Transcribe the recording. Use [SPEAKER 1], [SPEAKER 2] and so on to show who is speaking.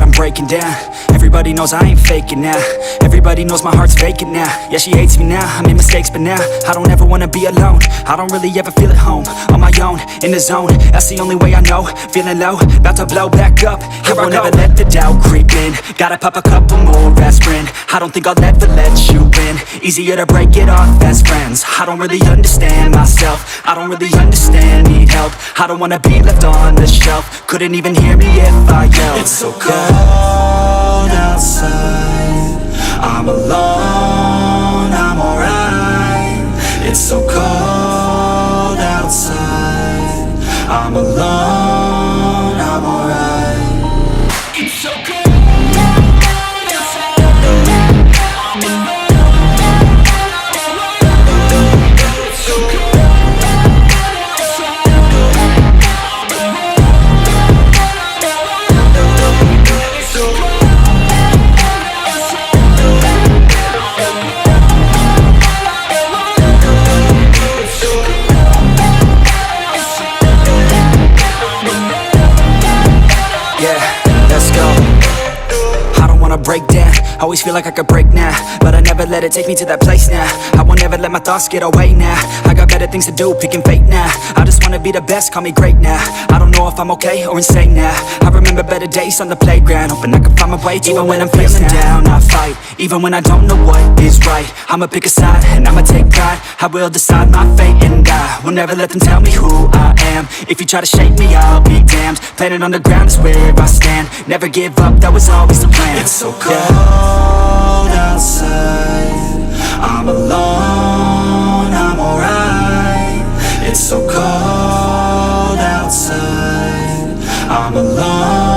[SPEAKER 1] I'm breaking down. Everybody knows I ain't faking now. Everybody knows my heart's vacant now. Yeah, she hates me now, I made mistakes but now I don't ever wanna be alone. I don't really ever feel at home. On my own, in the zone, that's the only way I know. Feeling low, about to blow back up. I won't ever let the doubt creep in. Gotta pop a couple more aspirin. I don't think I'll ever let you in. Easier to break it off best friends. I don't really understand myself. I don't really understand, need help. I don't wanna be left on the shelf. Couldn't even hear me if I yelled. It's so cold outside, I'm alone, I'm alright. It's so cold outside, I'm alone, I'm alright. It's so cold. Break down, always feel like I could break now, but I never let it take me to that place now. I won't ever let my thoughts get away now. I got better things to do, picking fate now. I just wanna be the best, call me great now. I don't know if I'm okay or insane now. I remember better days on the playground, hoping I can find my way. Even when I'm feeling down, I fight. Even when I don't know what is right, I'ma pick a side and I'ma take pride. I will decide my fate and I will never let them tell me who I am. If you try to shake me, I'll be damned. Planet on the ground is where I stand. Never give up, that was always the plan. It's so cold outside, I'm alone, I'm alright. It's so cold outside, I'm alone.